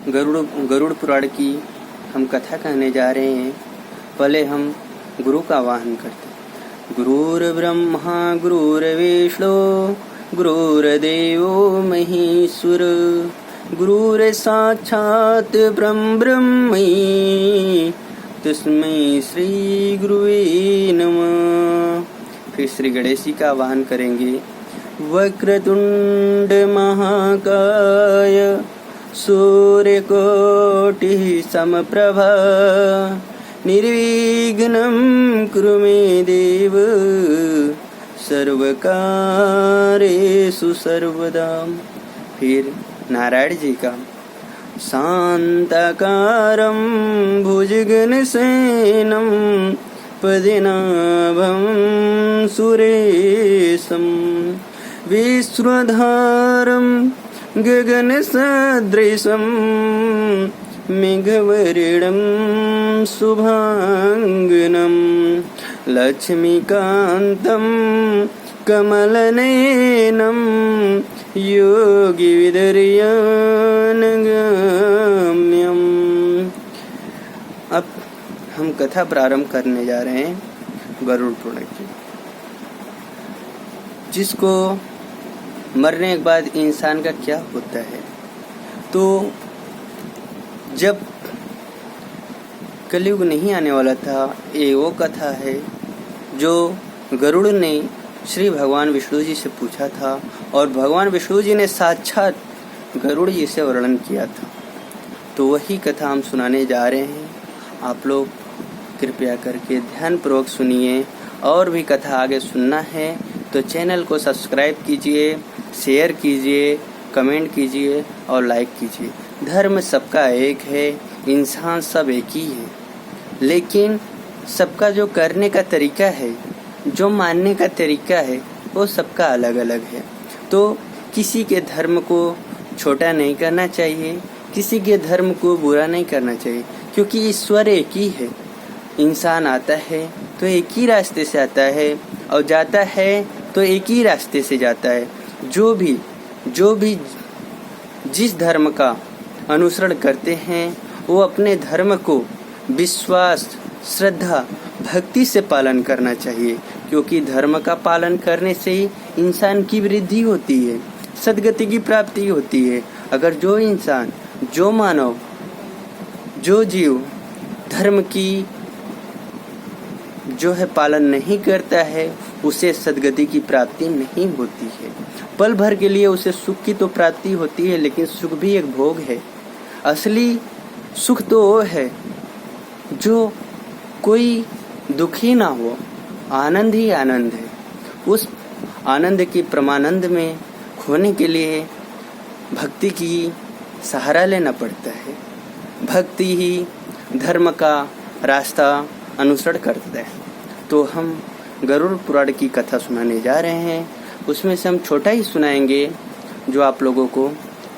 गरुड़ पुराण की हम कथा कहने जा रहे हैं। पहले हम गुरु का आवाहन करते हैं। गुरुर्ब्रह्मा गुरुर्विष्णु गुरुर्देवो महेश्वर गुरुर्साक्षात् परब्रह्म तस्मै श्री गुरुवे नमः। फिर श्री गणेश जी का आवाहन करेंगे। वक्रतुंड महाकाय सूर्यकोटि समप्रभा निर्विघ्नं कुरु मे देव सर्वकार्येषु सर्वदा। फिर नारायण जी का शांताकारं भुजगशयनं पद्मनाभं सुरेशं विश्वधारं गगनसदृशं मेघवर्णं शुभांगनं लक्ष्मीकान्तं कमलनयनं योगिविदर्यानगम्यम्। अब हम कथा प्रारंभ करने जा रहे हैं गरुड़ पुराण की, जिसको मरने के बाद इंसान का क्या होता है। तो जब कलयुग नहीं आने वाला था, ये वो कथा है जो गरुड़ ने श्री भगवान विष्णु जी से पूछा था और भगवान विष्णु जी ने साक्षात गरुड़ जी से वर्णन किया था। तो वही कथा हम सुनाने जा रहे हैं। आप लोग कृपया करके ध्यानपूर्वक सुनिए। और भी कथा आगे सुनना है तो चैनल को सब्सक्राइब कीजिए, शेयर कीजिए, कमेंट कीजिए और लाइक कीजिए। धर्म सबका एक है, इंसान सब एक ही है, लेकिन सबका जो करने का तरीका है, जो मानने का तरीका है, वो सबका अलग अलग है। तो किसी के धर्म को छोटा नहीं करना चाहिए, किसी के धर्म को बुरा नहीं करना चाहिए, क्योंकि ईश्वर एक ही है। इंसान आता है तो एक ही रास्ते से आता है और जाता है तो एक ही रास्ते से जाता है। जो भी जिस धर्म का अनुसरण करते हैं वो अपने धर्म को विश्वास, श्रद्धा, भक्ति से पालन करना चाहिए, क्योंकि धर्म का पालन करने से ही इंसान की वृद्धि होती है, सद्गति की प्राप्ति होती है। अगर जो इंसान, जो मानव, जो जीव धर्म की जो है पालन नहीं करता है, उसे सद्गति की प्राप्ति नहीं होती है। पल भर के लिए उसे सुख की तो प्राप्ति होती है, लेकिन सुख भी एक भोग है। असली सुख तो वो है जो कोई दुखी ना हो, आनंद ही आनंद है। उस आनंद की परमानंद में खोने के लिए भक्ति की सहारा लेना पड़ता है। भक्ति ही धर्म का रास्ता अनुसरण करता है। तो हम गरुड़ पुराण की कथा सुनाने जा रहे हैं। उसमें से हम छोटा ही सुनाएंगे जो आप लोगों को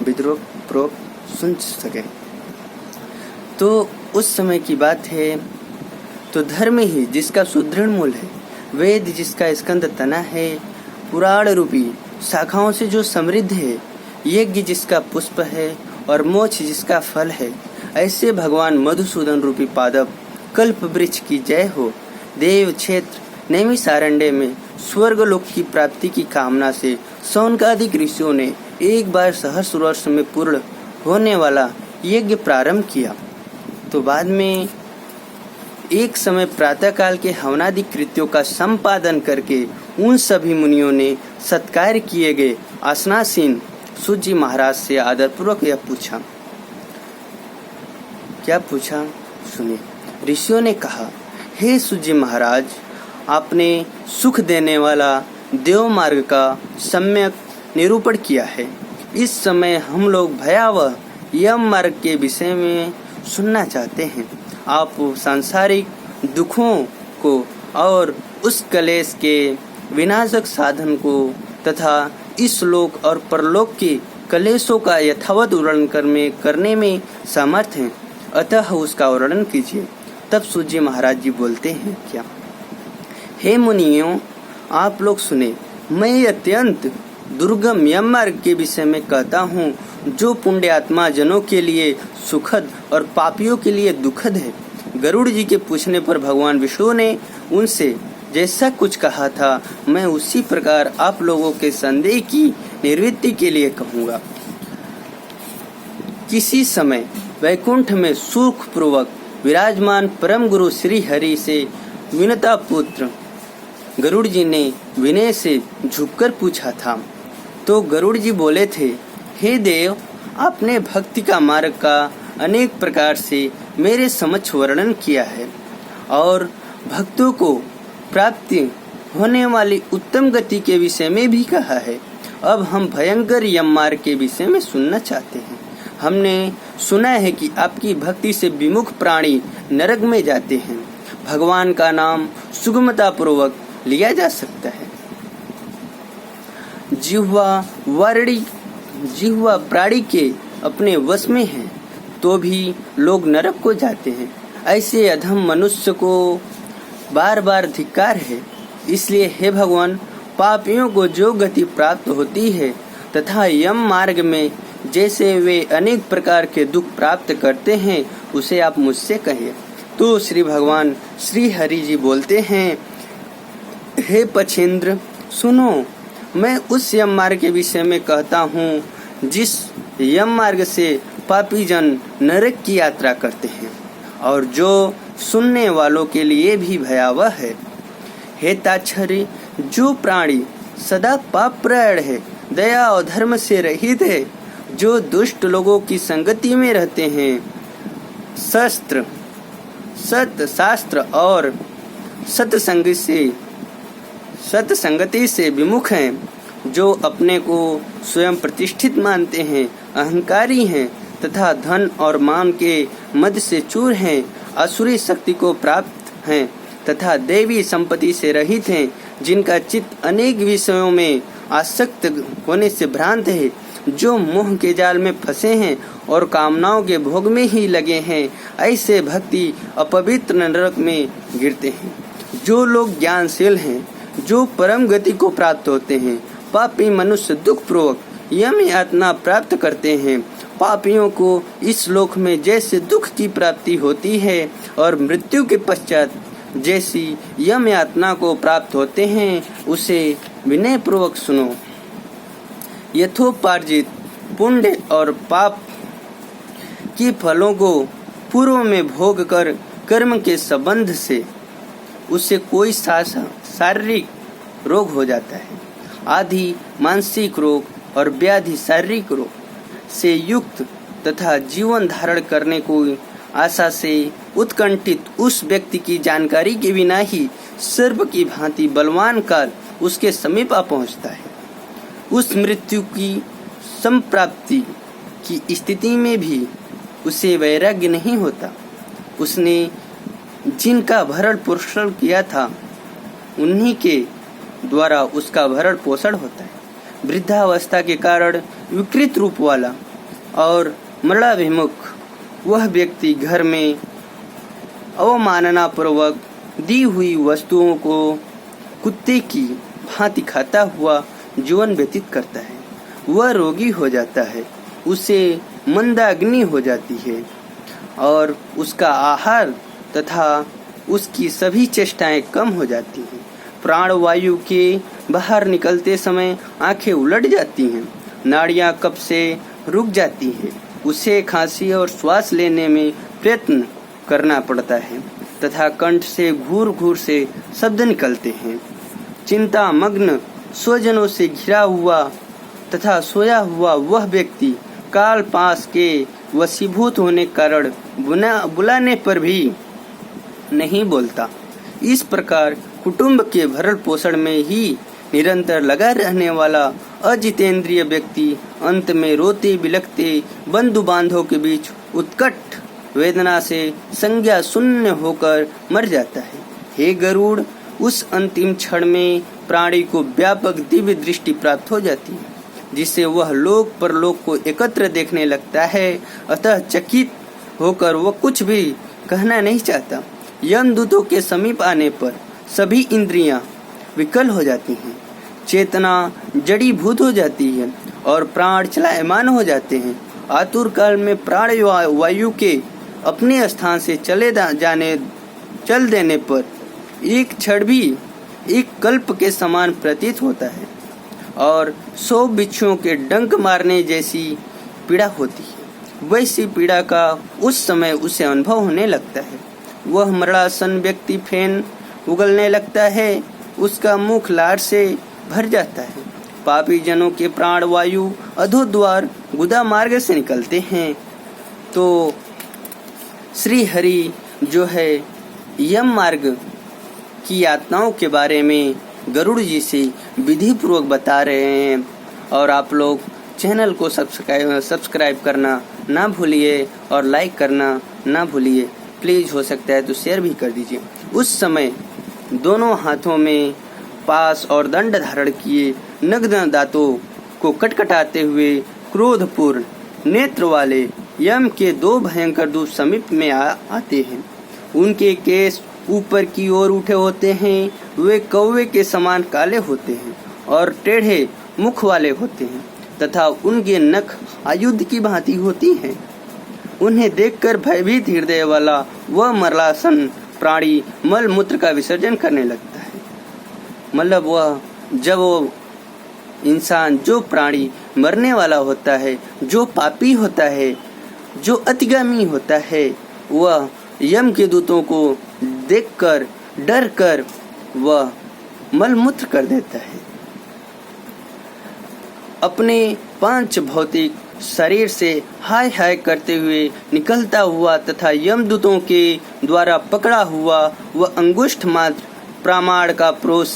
विद्रोह पूर्वक सुन सके। तो उस समय की बात है। तो धर्म ही जिसका सुदृढ़ मूल है, वेद जिसका स्कंद तना है, पुराण रूपी शाखाओं से जो समृद्ध है, यज्ञ जिसका पुष्प है और मोक्ष जिसका फल है, ऐसे भगवान मधुसूदन रूपी पादप कल्प वृक्ष की जय हो। देव क्षेत्र नैमिषारण्य में स्वर्ग लोक की प्राप्ति की कामना से शौनकादिक ऋषियों ने एक बार सहस्र वर्ष में पूर्ण होने वाला यज्ञ प्रारंभ किया। तो बाद में एक समय प्रातःकाल के हवनादि कृत्यों का संपादन करके उन सभी मुनियों ने सत्कार किए गए आसनासीन सूत जी महाराज से आदरपूर्वक यह पूछा। क्या पूछा सुनिए। ऋषियों ने कहा, हे सूत जी महाराज, आपने सुख देने वाला देव मार्ग का सम्यक निरूपण किया है। इस समय हम लोग भयावह यम मार्ग के विषय में सुनना चाहते हैं। आप सांसारिक दुखों को और उस कलेश के विनाशक साधन को तथा इस लोक और परलोक के कलेशों का यथावत वर्णन करने में समर्थ हैं, अतः उसका वर्णन कीजिए। तब सूत जी महाराज जी बोलते हैं, क्या? हे मुनियों, आप लोग सुने। मैं अत्यंत दुर्गम यम मार्ग के विषय में कहता हूँ। जो पुण्यात्मा जनों के लिए सुखद और पापियों के लिए दुखद है। गरुड़ जी के पूछने पर भगवान विष्णु ने उनसे जैसा कुछ कहा था मैं उसी प्रकार आप लोगों के संदेह की निवृत्ति के लिए कहूँगा। किसी समय वैकुंठ में सुख पूर्वक विराजमान परम गुरु श्री हरि से विनता पुत्र गरुड़ जी ने विनय से झुककर पूछा था। तो गरुड़ जी बोले थे, हे देव, आपने भक्ति का मार्ग का अनेक प्रकार से मेरे समक्ष वर्णन किया है और भक्तों को प्राप्ति होने वाली उत्तम गति के विषय में भी कहा है। अब हम भयंकर यम मार्ग के विषय में सुनना चाहते हैं। हमने सुना है कि आपकी भक्ति से विमुख प्राणी नरक में जाते हैं। भगवान का नाम सुगमता पूर्वक लिया जा सकता है। जिह्वा प्राणी के अपने वश में है तो भी लोग नरक को जाते हैं। ऐसे अधम मनुष्य को बार बार धिक्कार है। इसलिए हे भगवान, पापियों को जो गति प्राप्त होती है तथा यम मार्ग में जैसे वे अनेक प्रकार के दुख प्राप्त करते हैं उसे आप मुझसे कहिए। तो श्री भगवान श्री हरि जी बोलते हैं, हे पछेंद्र, सुनो, मैं उस यम मार्ग के विषय में कहता हूँ जिस यम मार्ग से पापी जन नरक की यात्रा करते हैं और जो सुनने वालों के लिए भी भयावह है। हे ताच्छरी, जो प्राणी सदा पाप प्रवण है, दया और धर्म से रहित है, जो दुष्ट लोगों की संगति में रहते हैं, शास्त्र और सत्संगति से विमुख हैं, जो अपने को स्वयं प्रतिष्ठित मानते हैं, अहंकारी हैं तथा धन और मान के मद से चूर हैं, असुरी शक्ति को प्राप्त हैं तथा देवी संपत्ति से रहित हैं, जिनका चित्त अनेक विषयों में आसक्त होने से भ्रांत है, जो मोह के जाल में फंसे हैं और कामनाओं के भोग में ही लगे हैं, ऐसे भक्ति अपवित्र नरक में गिरते हैं। जो लोग ज्ञानशील हैं, जो परम गति को प्राप्त होते हैं, पापी मनुष्य दुख पूर्वक यम यातना प्राप्त करते हैं। पापियों को इस लोक में जैसे दुख की प्राप्ति होती है और मृत्यु के पश्चात जैसी यम यातना को प्राप्त होते हैं, उसे विनय पूर्वक सुनो। यथोपार्जित पुण्य और पाप के फलों को पूर्व में भोग कर कर्म के संबंध से उससे कोई शारीरिक रोग हो जाता है। आदि मानसिक रोग और व्याधि शारीरिक रोग से युक्त तथा जीवन धारण करने को आशा से उत्कंठित उस व्यक्ति की जानकारी के बिना ही सर्प की भांति बलवान काल उसके समीप आ पहुँचता है। उस मृत्यु की संप्राप्ति की स्थिति में भी उसे वैराग्य नहीं होता। उसने जिनका भरण पोषण किया था उन्हीं के द्वारा उसका भरण पोषण होता है। वृद्धावस्था के कारण विकृत रूप वाला और मरणाभिमुख वह व्यक्ति घर में अवमानना पूर्वक दी हुई वस्तुओं को कुत्ते की भांति खाता हुआ जीवन व्यतीत करता है। वह रोगी हो जाता है, उसे मंदाग्नि हो जाती है और उसका आहार तथा उसकी सभी चेष्टाएं कम हो जाती हैं। प्राणवायु के बाहर निकलते समय आंखें उलट जाती हैं, नाड़ियां कब से रुक जाती है, उसे खांसी और श्वास लेने में प्रयत्न करना पड़ता है तथा कंठ से घूर घूर से शब्द निकलते हैं। चिंता मग्न स्वजनों से घिरा हुआ तथा सोया हुआ वह व्यक्ति काल पास के वशीभूत होने कारण बुलाने पर भी नहीं बोलता। इस प्रकार कुटुंब के भरण पोषण में ही निरंतर लगा रहने वाला अजितेंद्रिय व्यक्ति अंत में रोते बिलखते बंधु बांधवों के बीच उत्कट वेदना से संज्ञा शून्य होकर मर जाता है। हे गरुड़, उस अंतिम क्षण में प्राणी को व्यापक दिव्य दृष्टि प्राप्त हो जाती है, जिससे वह लोक परलोक को एकत्र देखने लगता है। अतः चकित होकर वह कुछ भी कहना नहीं चाहता। यमदूतों के समीप आने पर सभी इंद्रियां विकल हो जाती हैं, चेतना जड़ीभूत हो जाती है और प्राण चलायमान हो जाते हैं। आतुर काल में प्राण वायु के अपने स्थान से चल देने पर एक क्षण भी एक कल्प के समान प्रतीत होता है और 100 बिच्छुओं के डंक मारने जैसी पीड़ा होती है। वैसी पीड़ा का उस समय उसे अनुभव होने लगता है। वह मरणासन व्यक्ति फेन उगलने लगता है, उसका मुख लार से भर जाता है। पापी जनों के प्राण वायु अधोद्वार गुदा मार्ग से निकलते हैं। तो श्री हरि जो है यम मार्ग की यातनाओं के बारे में गरुड़ जी से विधि पूर्वक बता रहे हैं। और आप लोग चैनल को सब्सक्राइब करना ना भूलिए और लाइक करना ना भूलिए। प्लीज़ हो सकता है तो शेयर भी कर दीजिए। उस समय दोनों हाथों में पास और दंड धारण किए नग्न दांतों को कटकटाते हुए क्रोधपूर्ण नेत्र वाले यम के 2 भयंकर दूत समीप में आते हैं। उनके केस ऊपर की ओर उठे होते हैं। वे कौवे के समान काले होते हैं और टेढ़े मुख वाले होते हैं तथा उनके नख आयुध की भांति होती हैं। उन्हें देखकर भयभीत हृदय वाला वह मरणासन प्राणी मल मूत्र का विसर्जन करने लगता है। मतलब वह जब वो इंसान, जो प्राणी मरने वाला होता है, जो पापी होता है, जो अतिगामी होता है, वह यम के दूतों को देखकर डर कर वह मलमूत्र कर देता है। अपने 5 भौतिक शरीर से हाय हाय करते हुए निकलता हुआ तथा यमदूतों के द्वारा पकड़ा हुआ वह अंगुष्ठ मात्र प्रामाण का पुरुष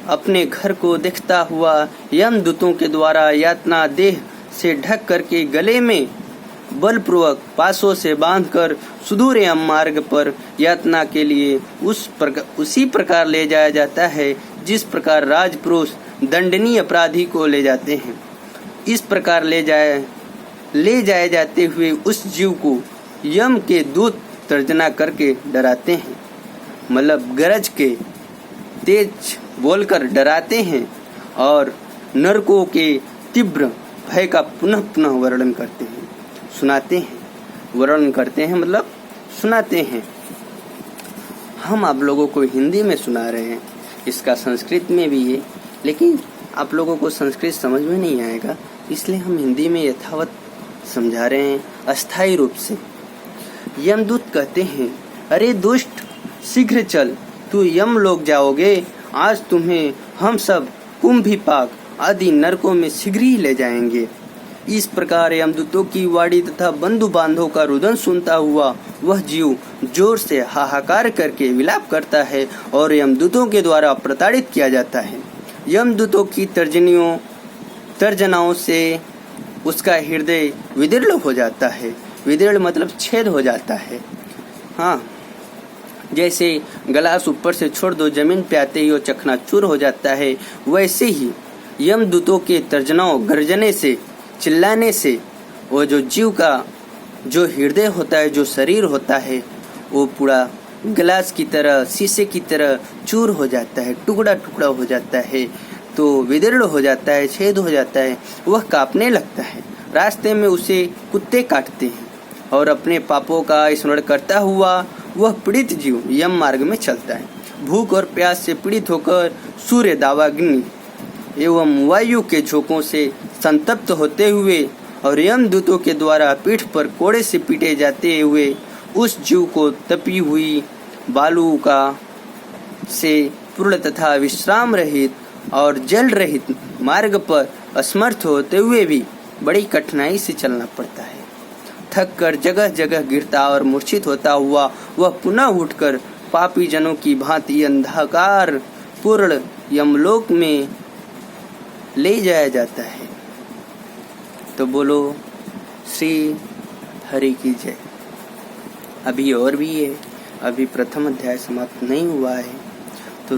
अपने घर को देखता हुआ यमदूतों के द्वारा यातना देह से ढक करके गले में बलपूर्वक पासों से बांधकर सुदूर यम मार्ग पर यातना के लिए उसी प्रकार ले जाया जाता है जिस प्रकार राजपुरुष दंडनीय अपराधी को ले जाते हैं। इस प्रकार ले जाए जाते हुए उस जीव को यम के दूत तर्जना करके डराते हैं। मतलब गरज के तेज बोलकर डराते हैं और नरकों के तीव्र भय का पुनः पुनः वर्णन करते हैं, सुनाते हैं। वर्णन करते हैं मतलब सुनाते हैं। हम आप लोगों को हिंदी में सुना रहे हैं, इसका संस्कृत में भी है, लेकिन आप लोगों को संस्कृत समझ में नहीं आएगा, इसलिए हम हिंदी में यथावत समझा रहे हैं अस्थायी रूप से। यमदूत कहते हैं, अरे दुष्ट, शीघ्र चल, तू यम लोग जाओगे। आज तुम्हें हम सब कुंभिपाक आदि नरकों में शीघ्र ही ले जाएंगे। इस प्रकार यमदूतों की वाणी तथा बंधु बांधवों का रुदन सुनता हुआ वह जीव जोर से हाहाकार करके विलाप करता है और यमदूतों के द्वारा प्रताड़ित किया जाता है। यमदूतों की तर्जनाओं से उसका हृदय विदीर्ण हो जाता है। विदीर्ण मतलब छेद हो जाता है। हाँ, जैसे गलास ऊपर से छोड़ दो, जमीन पे आते ही वो चकनाचूर हो जाता है, वैसे ही यमदूतों के तर्जनाओं, गर्जने से, चिल्लाने से वो जो जीव का जो हृदय होता है, जो शरीर होता है, वो पूरा गिलास की तरह, शीशे की तरह चूर हो जाता है, टुकड़ा टुकड़ा हो जाता है, तो विदीर्ण हो जाता है, छेद हो जाता है। वह कांपने लगता है। रास्ते में उसे कुत्ते काटते हैं और अपने पापों का स्मरण करता हुआ वह पीड़ित जीव यम मार्ग में चलता है। भूख और प्यास से पीड़ित होकर सूर्य, दावाग्नि एवं वायु के झोंकों से संतप्त होते हुए और यमदूतों के द्वारा पीठ पर कोड़े से पीटे जाते हुए उस जीव को तपी हुई बालू का से पूर्ण तथा विश्राम रहित और जल रहित मार्ग पर असमर्थ होते हुए भी बड़ी कठिनाई से चलना पड़ता है। थक कर जगह जगह गिरता और मूर्छित होता हुआ वह पुनः उठकर पापी जनों की भांति अंधकार पूर्ण यमलोक में ले जाया जाता है। तो बोलो श्री हरि की जय। अभी और भी है, अभी प्रथम अध्याय समाप्त नहीं हुआ है। तो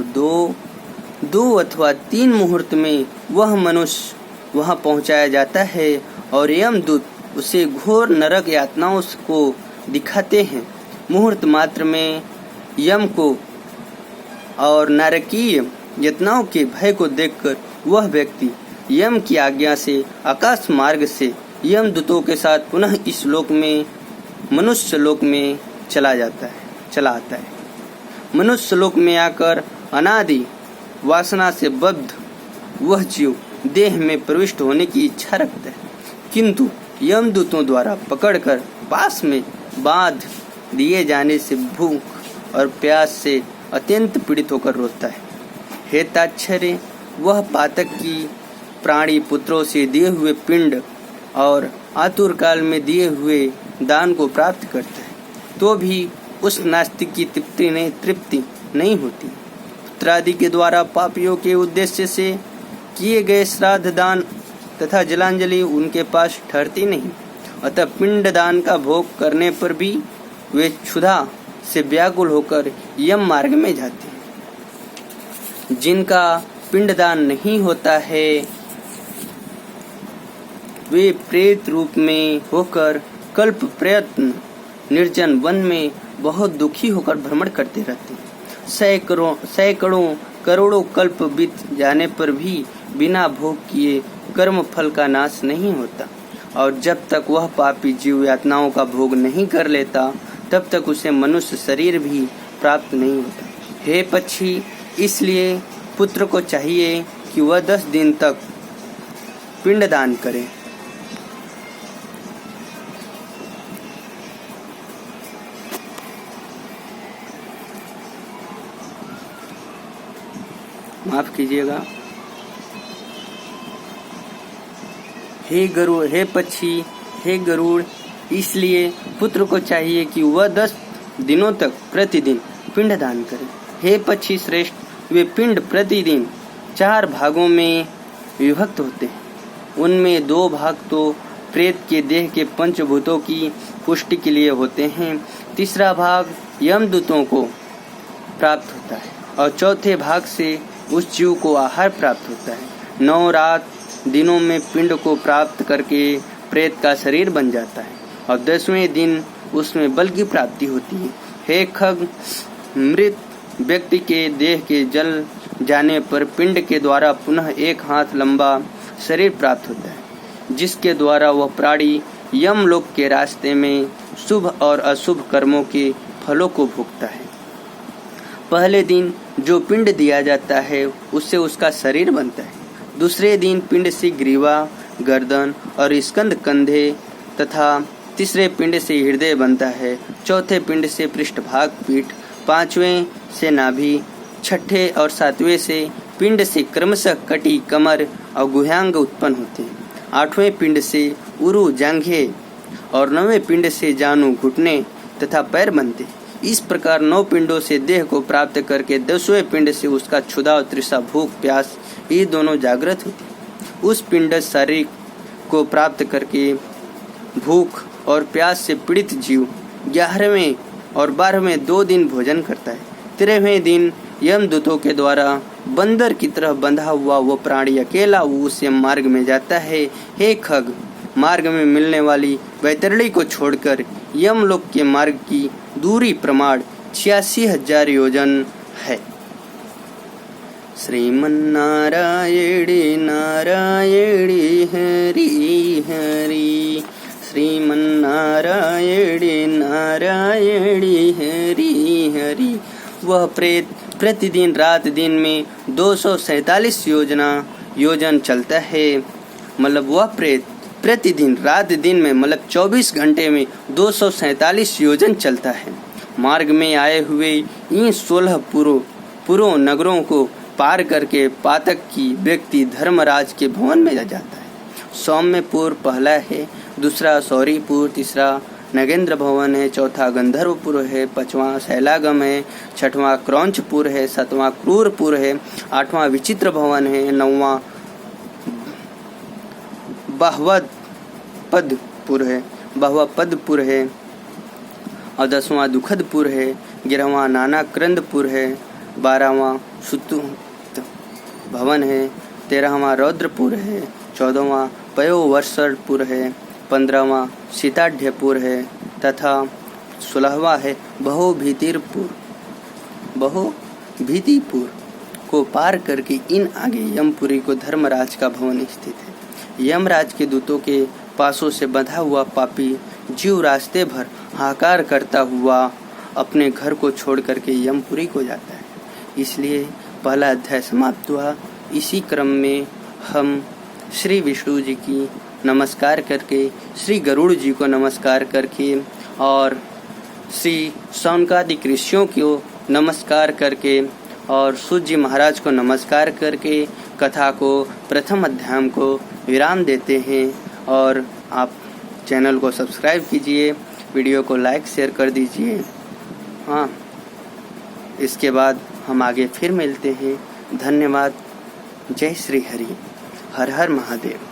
दो अथवा 3 मुहूर्त में वह मनुष्य वहां पहुंचाया जाता है और यमदूत उसे घोर नरक यातनाओं को दिखाते हैं। मुहूर्त मात्र में यम को और नरकीय यातनाओं के भय को देखकर वह व्यक्ति यम की आज्ञा से आकाश मार्ग से यमदूतों के साथ पुनः इस लोक में मनुष्य लोक में चला आता है। मनुष्य लोक में आकर अनादि वासना से बद्ध वह जीव देह में प्रविष्ट होने की इच्छा रखता है, किंतु यमदूतों द्वारा पकड़कर पास में बांध दिए जाने से भूख और प्यास से अत्यंत पीड़ित होकर रोता है। हे ताच्छर्य, वह पातक की प्राणी पुत्रों से दिए हुए पिंड और आतुर काल में दिए हुए दान को प्राप्त करता है, तो भी उस नास्तिक की तृप्ति नहीं होती। पुत्रादि के द्वारा पापियों के उद्देश्य से किए गए श्राद्ध दान तथा जलांजलि उनके पास ठहरती नहीं, अतः पिंड दान का भोग करने पर भी वे क्षुधा से व्याकुल होकर यम मार्ग में जाते हैं। जिनका पिंडदान नहीं होता है वे प्रेत रूप में होकर कल्प प्रयत्न निर्जन वन में बहुत दुखी होकर भ्रमण करते रहते हैं। सैकड़ों करोड़ों कल्प बीत जाने पर भी बिना भोग किए कर्म फल का नाश नहीं होता, और जब तक वह पापी जीव यातनाओं का भोग नहीं कर लेता तब तक उसे मनुष्य शरीर भी प्राप्त नहीं होता। हे पक्षी, इसलिए पुत्र को चाहिए कि वह 10 दिन तक पिंडदान करे। माफ कीजिएगा। हे गरुड़, हे पक्षी, हे गरुड़, इसलिए पुत्र को चाहिए कि वह 10 दिनों तक प्रतिदिन पिंडदान करे। हे पक्षी श्रेष्ठ, वे पिंड प्रतिदिन 4 भागों में विभक्त होते हैं। उनमें 2 भाग तो प्रेत के देह के पंचभूतों की पुष्टि के लिए होते हैं, तीसरा भाग यमदूतों को प्राप्त होता है और चौथे भाग से उस जीव को आहार प्राप्त होता है। 9 रात दिनों में पिंड को प्राप्त करके प्रेत का शरीर बन जाता है और 10वें दिन उसमें बल की प्राप्ति होती है। हे खग, मृत व्यक्ति के देह के जल जाने पर पिंड के द्वारा पुनः 1 हाथ लंबा शरीर प्राप्त होता है, जिसके द्वारा वह प्राणी यमलोक के रास्ते में शुभ और अशुभ कर्मों के फलों को भोगता है। पहले दिन जो पिंड दिया जाता है उससे उसका शरीर बनता है। दूसरे दिन पिंड से ग्रीवा, गर्दन और स्कंद कंधे तथा तीसरे पिंड से हृदय बनता है। चौथे पिंड से पृष्ठभाग पीठ, 5वें से नाभि, 6ठे और 7वें से पिंड से क्रमशः कटी, कमर और गुह्यांग उत्पन्न होते हैं। 8वें पिंड से उरु, जांघे और 9वें पिंड से जानु, घुटने तथा पैर बनते हैं। इस प्रकार 9 पिंडों से देह को प्राप्त करके 10वें पिंड से उसका क्षुधा और तृषा, भूख प्यास ये दोनों जागृत होती है। उस पिंड शरीर को प्राप्त करके भूख और प्यास से पीड़ित जीव 11वें और 12वें 2 दिन भोजन करता है। 13वें दिन यमदूतों के द्वारा बंदर की तरह बंधा हुआ वो प्राणी अकेला उस यम मार्ग में जाता है। हे खग, मार्ग में मिलने वाली वैतरणी को छोड़कर यमलोक के मार्ग की दूरी प्रमाण 86,000 योजन है। श्रीमन्नारायणी नारायणी हरि हरि, श्रीमन्नारायणी नारायणी हरि हरि। वह प्रेत प्रतिदिन रात दिन में 247 योजन चलता है। मतलब वह प्रेत प्रतिदिन रात दिन में मतलब 24 घंटे में 247 योजन चलता है। मार्ग में आए हुए इन 16 पुरों नगरों को पार करके पातक की व्यक्ति धर्मराज के भवन में जाता है। सौम्यपुर पहला है, दूसरा सौरीपुर, तीसरा नगेंद्र भवन है, चौथा गंधर्वपुर है, 5वां शैलागम है, 6वां क्रौंचपुर है, 7वां क्रूरपुर है, 8वां विचित्र भवन है, 9वां बहवपदपुर है और 10वां दुखदपुर है, 11वां नानाक्रंदपुर है, 12वां सुतुत भवन है, 13वां रौद्रपुर है, 14वां पयोवर्षपुर है, 15वां सीताढ्यपुर है तथा 16वां है बहुभीतिपुर। को पार करके इन आगे यमपुरी को धर्मराज का भवन स्थित है। यमराज के दूतों के पासों से बंधा हुआ पापी जीव रास्ते भर हाहाकार करता हुआ अपने घर को छोड़ करके यमपुरी को जाता है। इसलिए पहला अध्याय समाप्त हुआ। इसी क्रम में हम श्री विष्णु जी की नमस्कार करके, श्री गरुड़ जी को नमस्कार करके और श्री शौनकादिक ऋषियों को नमस्कार करके और सूत जी महाराज को नमस्कार करके कथा को प्रथम अध्याय को विराम देते हैं। और आप चैनल को सब्सक्राइब कीजिए, वीडियो को लाइक शेयर कर दीजिए। हाँ, इसके बाद हम आगे फिर मिलते हैं। धन्यवाद। जय श्री हरि। हर हर महादेव।